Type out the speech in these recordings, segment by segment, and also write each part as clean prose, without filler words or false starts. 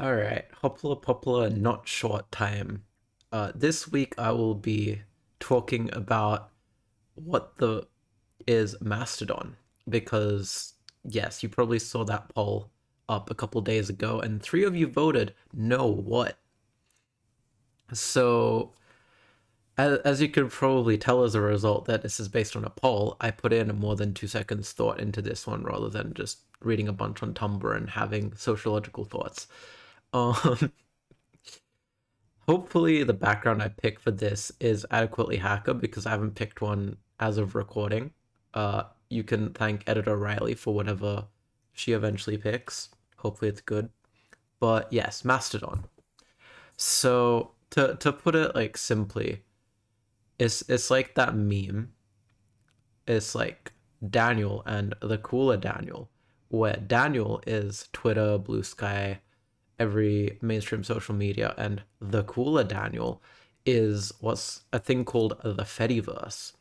All right, hoppla poppla, not short time. This week I will be talking about what the is Mastodon because yes, you probably saw that poll up a couple days ago, and three of you voted no. What? So as you could probably tell as a result that this is based on a poll, I put in a more than 2 seconds thought into this one rather than just reading a bunch on Tumblr and having sociological thoughts. Um, Hopefully, the background I pick for this is adequately hacker because I haven't picked one as of recording. You can thank editor Riley for whatever she eventually picks. Hopefully, it's good. But yes, Mastodon. So to put it like simply, it's like that meme. It's like Daniel and the cooler Daniel, where Daniel is Twitter, Blue Sky, every mainstream social media, and the cooler Daniel is what's a thing called the Fediverse.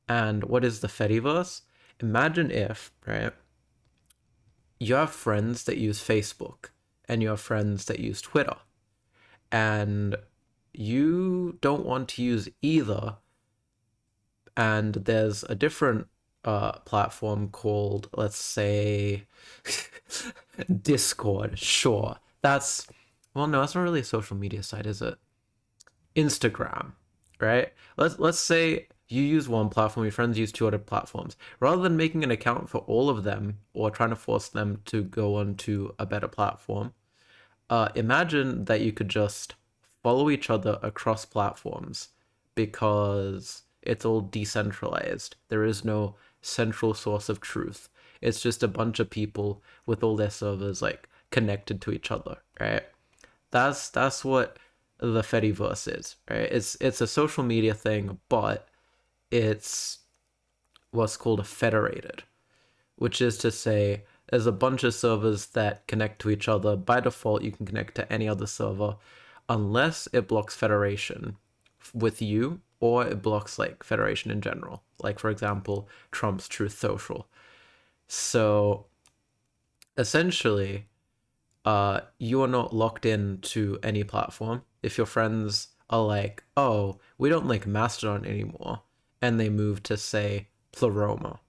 And what is the Fediverse? Imagine if, right, you have friends that use Facebook and you have friends that use Twitter, and you don't want to use either, and there's a different platform called, let's say, Discord. Sure, that's well, no, that's not really a social media site, is it? Instagram, right? Let's say you use one platform, your friends use two other platforms. Rather than making an account for all of them or trying to force them to go onto a better platform, imagine that you could just follow each other across platforms because it's all decentralized. There is no central source of truth. It's just a bunch of people with all their servers like connected to each other, right? That's what the Fediverse is, right? It's a social media thing, but it's what's called a federated, which is to say there's a bunch of servers that connect to each other. By default, you can connect to any other server unless it blocks federation with you or it blocks like federation in general. Like for example, Trump's Truth Social. So essentially, you are not locked into any platform. If your friends are like, oh, we don't like Mastodon anymore, and they move to say Pleroma,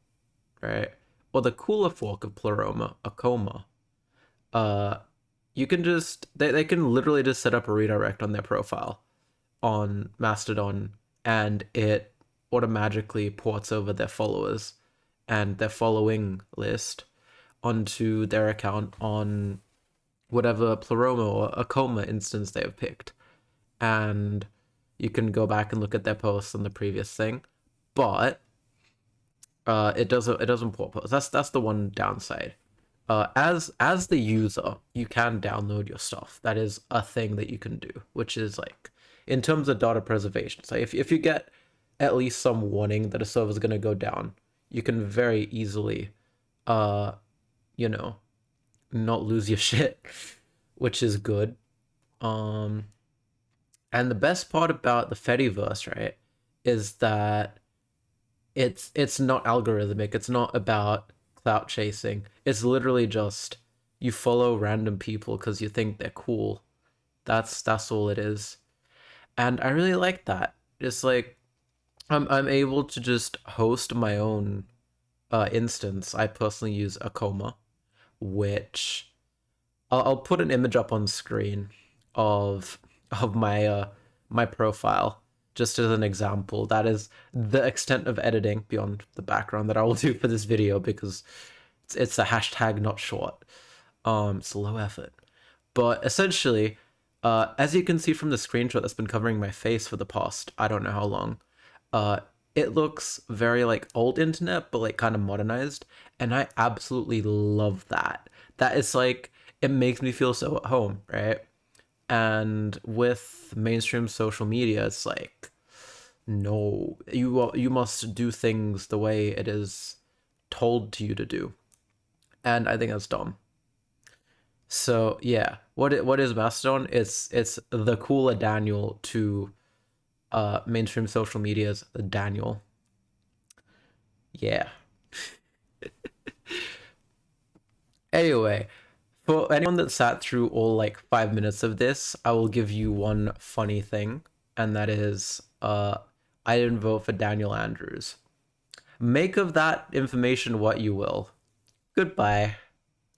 right? Or the cooler fork of Pleroma, Akoma, uh, you can just they can literally just set up a redirect on their profile on Mastodon, and it automatically ports over their followers and their following list onto their account on whatever Pleroma or Akoma instance they have picked. And you can go back and look at their posts on the previous thing. But it doesn't port posts. That's the one downside. As the user, you can download your stuff. That is a thing that you can do, which is like in terms of data preservation. So if you get at least some warning that a server is gonna go down, you can very easily uh you know not lose your shit, which is good. Um and the best part about the Fediverse, right, is that it's not algorithmic. It's not about clout chasing. It's literally just you follow random people because you think they're cool. That's all it is. And I really like that. It's like I'm able to just host my own instance. I personally use Akoma, which I'll put an image up on screen of my profile just as an example. That is the extent of editing beyond the background that I will do for this video because it's a hashtag not short. It's low effort, but essentially, as you can see from the screenshot that's been covering my face for the past I don't know how long, uh, it looks very like old internet, but like kind of modernized, and I absolutely love that. That is like it makes me feel so at home, right? And with mainstream social media, it's like no, you must do things the way it is told to you to do, and I think that's dumb. So yeah, what is Mastodon? It's the cooler Daniel to mainstream social media's Daniel. Yeah. Anyway, For anyone that sat through all like 5 minutes of this, I will give you one funny thing, and that is, I didn't vote for Daniel Andrews. Make of that information what you will. Goodbye.